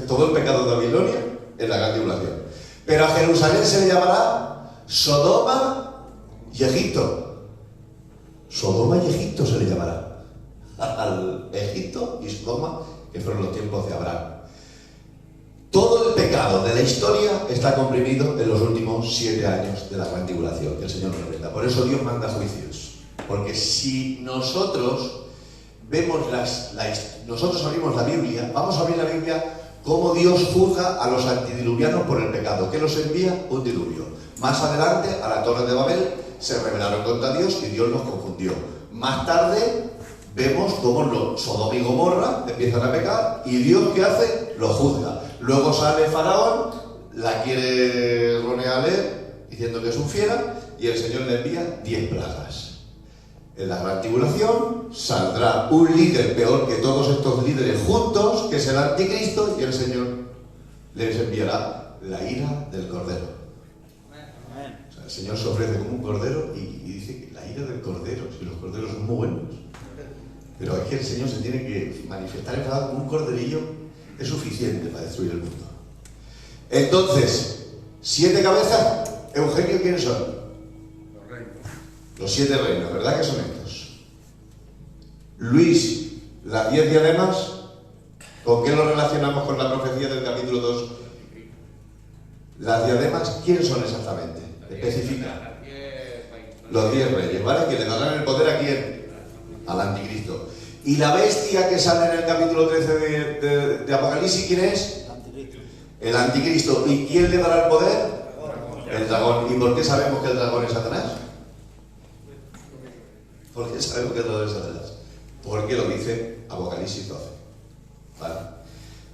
[SPEAKER 1] Todo el pecado de Babilonia en la Gran Tribulación. Pero a Jerusalén se le llamará Sodoma y Egipto. Sodoma y Egipto se le llamará. Al Egipto y Sodoma, que fueron los tiempos de Abraham. Todo el pecado de la historia está comprimido en los últimos 7 años de la Gran Tribulación, que el Señor nos recuerda. Por eso Dios manda juicios. Porque si nosotros vemos nosotros abrimos la Biblia, vamos a abrir la Biblia cómo Dios juzga a los antidiluvianos por el pecado. ¿Qué los envía? Un diluvio. Más adelante, a la Torre de Babel, se rebelaron contra Dios y Dios los confundió. Más tarde, vemos cómo Sodoma y Gomorra empiezan a pecar y Dios, ¿qué hace? Lo juzga. Luego sale Faraón, la quiere ronear diciendo que es un fiera y el Señor le envía 10 plagas. En la Gran Tribulación saldrá un líder peor que todos estos líderes juntos, que es el anticristo, y el Señor les enviará la ira del cordero. O sea, el Señor se ofrece como un cordero y dice que la ira del cordero, si los corderos son muy buenos. Pero es que el Señor se tiene que manifestar enfadado como un corderillo, es suficiente para destruir el mundo. Entonces, 7 cabezas, Eugenio, ¿quiénes son? Los 7 reinos, ¿verdad que son estos? Luis, las 10 diademas, ¿con qué lo relacionamos con la profecía del capítulo 2? Las diademas, ¿quiénes son exactamente? Especifica. Los 10 reyes, ¿vale? Que le darán el poder a quién? Al anticristo. Y la bestia que sale en el capítulo 13 de Apocalipsis, ¿quién es? El anticristo. ¿Y quién le dará el poder? El dragón. ¿Y por qué sabemos que el dragón es Satanás? ¿Por qué sabemos que el dragón es Satanás? Porque lo dice Apocalipsis 12. ¿Vale?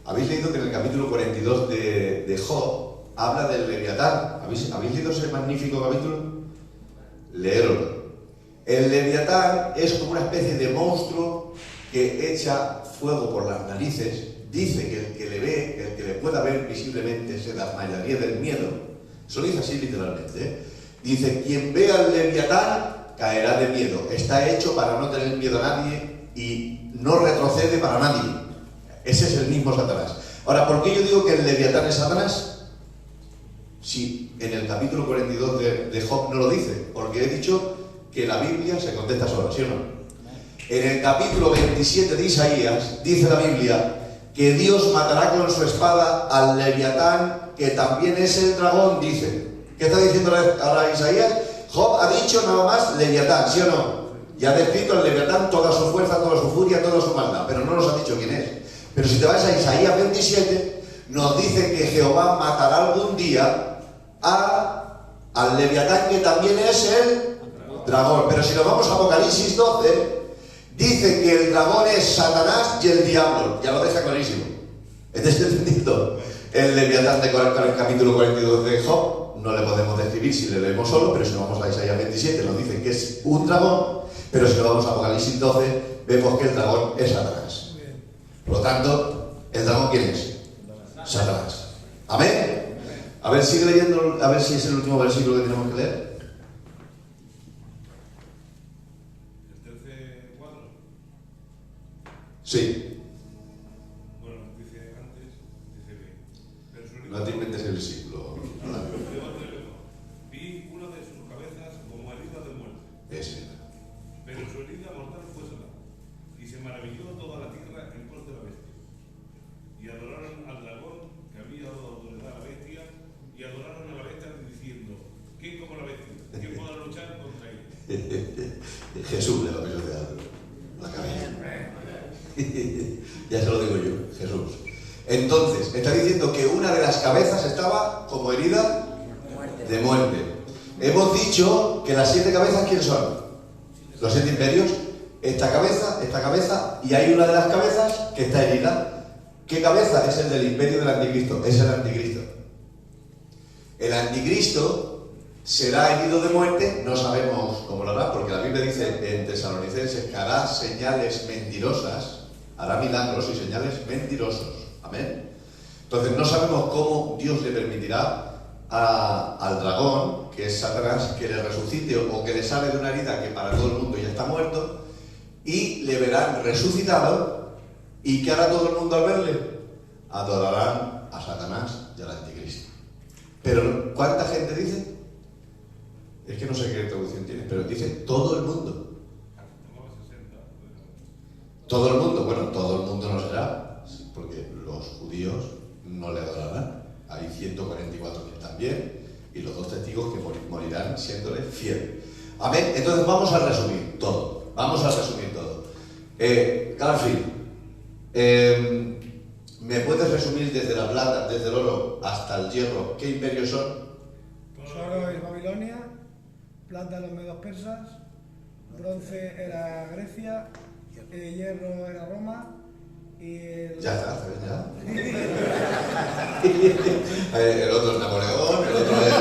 [SPEAKER 1] Habéis leído que en el capítulo 42 de Job habla del Leviatán. ¿Habéis leído ese magnífico capítulo? Leéroslo. El Leviatán es como una especie de monstruo que echa fuego por las narices. Dice que el que le ve, el que le pueda ver visiblemente, se desmayaría del miedo. Eso lo dice así literalmente, ¿eh? Dice, quien vea al Leviatán caerá de miedo. Está hecho para no tener miedo a nadie y no retrocede para nadie. Ese es el mismo Satanás. Ahora, ¿por qué yo digo que el Leviatán es Satanás? Si en el capítulo 42 de Job no lo dice, porque he dicho que la Biblia se contesta sola, ¿sí o no? En el capítulo 27 de Isaías dice la Biblia que Dios matará con su espada al Leviatán, que también es el dragón, dice. ¿Qué está diciendo ahora Isaías? Job ha dicho nada más Leviatán, ¿sí o no? Y ha descrito al Leviatán toda su fuerza, toda su furia, toda su maldad, pero no nos ha dicho quién es. Pero si te vas a Isaías 27, nos dice que Jehová matará algún día al Leviatán, que también es el dragón. Pero si nos vamos a Apocalipsis 12, dice que el dragón es Satanás y el diablo. Ya lo deja clarísimo. ¿Estás entendiendo? El Leviatán de el capítulo 42 de Job no le podemos describir si le leemos solo, pero si nos vamos a Isaías 27 nos dice que es un dragón, pero si nos vamos a Apocalipsis 12 vemos que el dragón es Satanás. Por lo tanto, ¿el dragón quién es? Satanás. ¿Amén? A ver, sigue leyendo, a ver si es el último versículo que tenemos que leer.
[SPEAKER 2] El 13:4.
[SPEAKER 1] Sí.
[SPEAKER 2] Bueno, dice antes, dice bien. Pero su
[SPEAKER 1] No te inventes el versículo.
[SPEAKER 2] Vi una de sus cabezas como herida de muerte.
[SPEAKER 1] Ese.
[SPEAKER 2] Pero su herida mortal fue Satanás.
[SPEAKER 1] Jesús le va a pisotear la cabeza. Ya se lo digo yo, Jesús. Entonces, está diciendo que una de las cabezas estaba como herida de muerte. Hemos dicho que las 7 cabezas, ¿quiénes son? Los 7 imperios. Esta cabeza, y hay una de las cabezas que está herida. ¿Qué cabeza? Es el del imperio del anticristo. Es el anticristo. El anticristo será herido de muerte, no sabemos cómo lo hará, porque la Biblia dice en Tesalonicenses que hará señales mentirosas, hará milagros y señales mentirosos. Amén. Entonces no sabemos cómo Dios le permitirá al dragón, que es Satanás, que le resucite o que le sale de una herida que para todo el mundo ya está muerto, y le verán resucitado. ¿Y qué hará todo el mundo al verle? Adorarán a Satanás y al anticristo. Pero ¿cuánta gente dice? Es que no sé qué traducción tiene, pero dice todo el mundo. Todo el mundo, bueno, todo el mundo no será, porque los judíos no le adorarán. Hay 144.000 también, y los 2 testigos que morirán siéndole fiel. Amén. Entonces vamos a resumir todo. Garfield, ¿me puedes resumir desde la plata, desde el oro hasta el hierro, qué imperios son?
[SPEAKER 5] Oro es Babilonia, plata los medos persas, bronce era Grecia, hierro era Roma y el...
[SPEAKER 1] Ya está, ¿sabes? Ya. El otro es Napoleón, el otro es...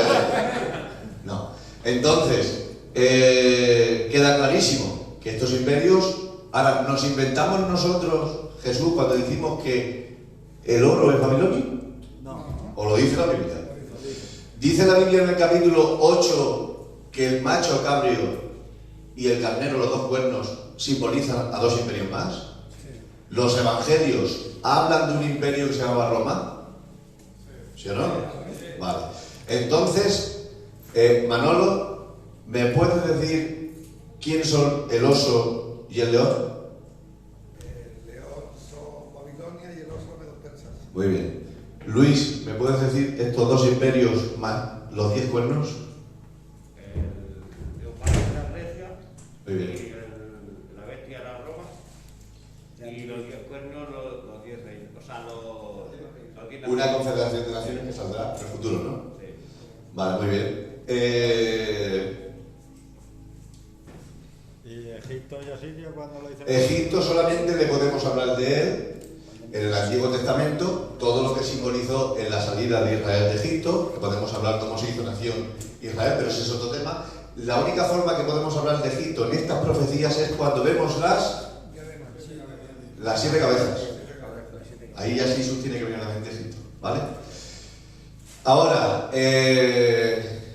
[SPEAKER 1] No. Entonces, queda clarísimo que estos imperios... Ahora, ¿nos inventamos nosotros, Jesús, cuando decimos que el oro es Babilonia?
[SPEAKER 3] No.
[SPEAKER 1] ¿O lo dice la Biblia? Dice la Biblia en el capítulo 8 que el macho cabrio y el carnero, los 2 cuernos, simbolizan a 2 imperios más.
[SPEAKER 5] Sí.
[SPEAKER 1] Los evangelios hablan de un imperio que se llamaba Roma. ¿Sí o no? Vale. Entonces, Manolo, ¿me puedes decir quiénes son el oso y el león?
[SPEAKER 3] El león son Babilonia y el oso medos persas.
[SPEAKER 1] Muy bien. Luis, ¿me puedes decir estos 2 imperios más los 10 cuernos?
[SPEAKER 6] El leopardo era Grecia.
[SPEAKER 1] Muy bien.
[SPEAKER 6] Y la bestia era Roma. Y los 10 cuernos, los 10 reinos. O sea, los 10
[SPEAKER 1] Una confederación de naciones que saldrá en el futuro, ¿no?
[SPEAKER 6] Sí.
[SPEAKER 1] Vale, muy bien.
[SPEAKER 7] ¿Y Egipto y Asiria cuando lo dice?
[SPEAKER 1] Egipto solamente le podemos hablar de él en el Antiguo Testamento, todo lo que simbolizó en la salida de Israel de Egipto, que podemos hablar cómo se hizo nación Israel, pero ese es otro tema. La única forma que podemos hablar de Egipto en estas profecías es cuando vemos las 7 cabezas. Ahí ya Jesús tiene que venir a la mente Egipto, ¿vale? Ahora,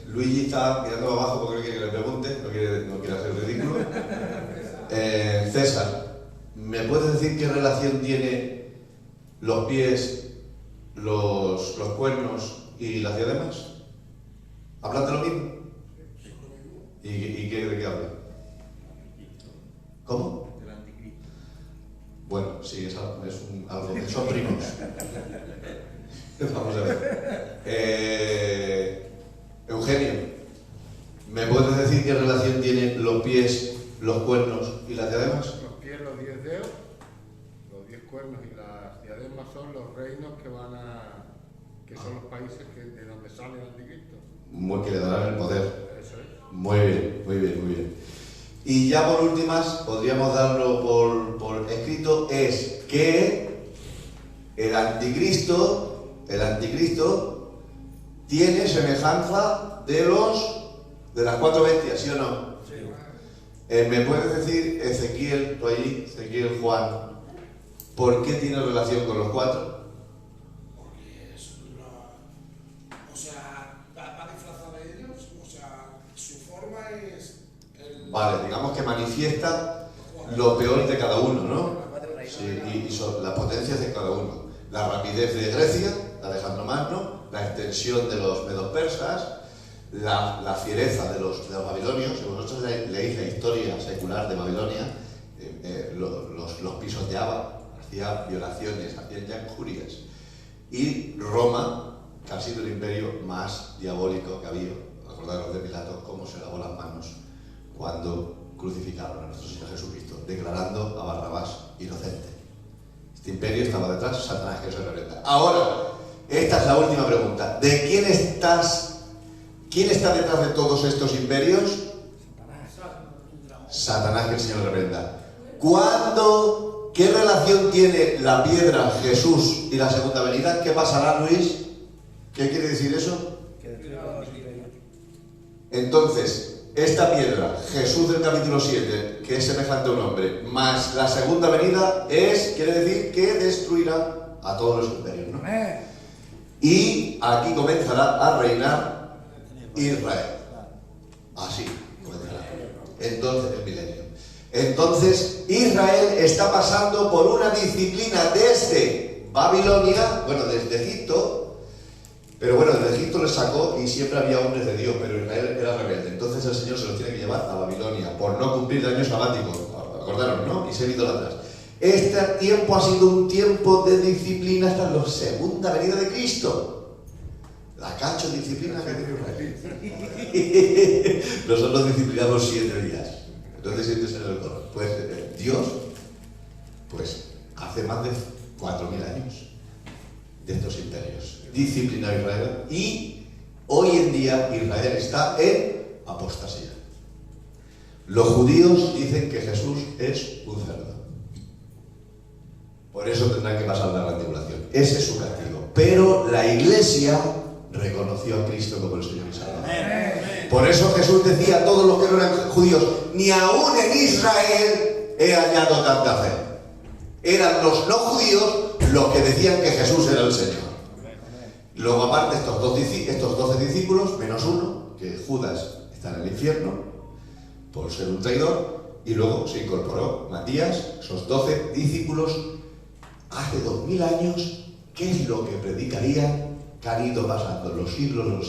[SPEAKER 1] Luigi está mirando abajo porque no quiere que le pregunte, no quiere hacer ridículo. César, ¿me puedes decir qué relación tiene los pies, los cuernos y las diademas? ¿Hablan de lo mismo? ¿Y de qué hablan? ¿Cómo?
[SPEAKER 6] Del anticristo.
[SPEAKER 1] Bueno, sí, es algo, son primos. Vamos a ver. Eugenio, ¿me puedes decir qué relación tienen los pies, los cuernos y las diademas?
[SPEAKER 4] Los pies, los 10 dedos, los 10 cuernos y las diademas son los reinos que son los países de donde sale el anticristo.
[SPEAKER 1] Que le darán el poder.
[SPEAKER 4] Eso es.
[SPEAKER 1] Muy bien, muy bien, muy bien. Y ya por últimas, podríamos darlo por escrito, es que el anticristo tiene semejanza de las 4 bestias, ¿sí o no?
[SPEAKER 3] Sí.
[SPEAKER 1] ¿Me puedes decir, Ezequiel, tú allí, Ezequiel, Juan, por qué tiene relación con los 4?
[SPEAKER 8] Porque es o sea, va disfrazado de ellos, o sea, su forma es
[SPEAKER 1] Vale, digamos que manifiesta lo peor de cada uno, ¿no? Sí, y son las potencias de cada uno. La rapidez de Grecia, de Alejandro Magno, la extensión de los medos persas, la fiereza de los babilonios. Si vosotros leéis la historia secular de Babilonia, los pisoteaba, hacía violaciones, hacían ya injurias. Y Roma, que ha sido el imperio más diabólico que ha habido. Acordaros de Pilato, cómo se lavó las manos cuando crucificaron a nuestro Señor Jesucristo, declarando a Barrabás inocente. Este imperio estaba detrás, Satanás que se revela. Ahora, esta es la última pregunta. ¿De quién está detrás de todos estos imperios? Satanás, que el Señor reprenda. ¿Qué relación tiene la piedra, Jesús y la segunda venida? ¿Qué pasará, Luis? ¿Qué quiere decir eso? Entonces, esta piedra, Jesús del capítulo 7, que es semejante a un hombre, más la segunda venida, quiere decir que destruirá a todos los imperios, ¿no? Y aquí comenzará a reinar Israel. Así comenzará. Entonces, el milenio. Entonces, Israel está pasando por una disciplina desde Babilonia, bueno, desde Egipto, pero bueno, desde Egipto les sacó y siempre había hombres de Dios, pero Israel era rebelde. Entonces el Señor se los tiene que llevar a Babilonia por no cumplir el año sabático. Acordaron, ¿no? Y ser idólatras. Este tiempo ha sido un tiempo de disciplina hasta la segunda venida de Cristo. La cacho disciplina que tiene Israel. Nosotros disciplinamos 7 días. Entonces sientes en el coro. Pues Dios, pues hace más de 4.000 años de estos imperios disciplinó a Israel y hoy en día Israel está en apostasía. Los judíos dicen que Jesús es un cerdo. Por eso tendrán que pasar la gran tribulación. Ese es su castigo. Pero la Iglesia reconoció a Cristo como el Señor y Salvador. Por eso Jesús decía a todos los que no eran judíos: ni aún en Israel he hallado tanta fe. Eran los no judíos los que decían que Jesús era el Señor. Luego, aparte, estos 12 discípulos, menos uno, que Judas está en el infierno por ser un traidor, y luego se incorporó Matías. Esos 12 discípulos, hace 2000 años, ¿qué es lo que predicarían? Que han ido pasando los siglos,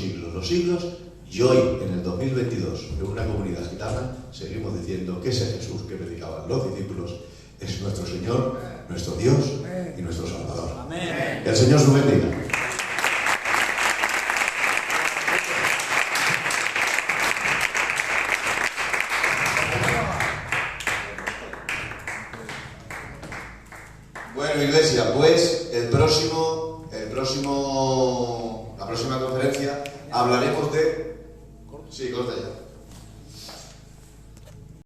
[SPEAKER 1] y hoy, en el 2022, en una comunidad gitana, seguimos diciendo que ese Jesús que predicaban los discípulos es nuestro Señor, nuestro Dios y nuestro Salvador. Amén. Que el Señor os bendiga. Bueno, Iglesia, pues la próxima conferencia hablaremos de... Sí, corta ya.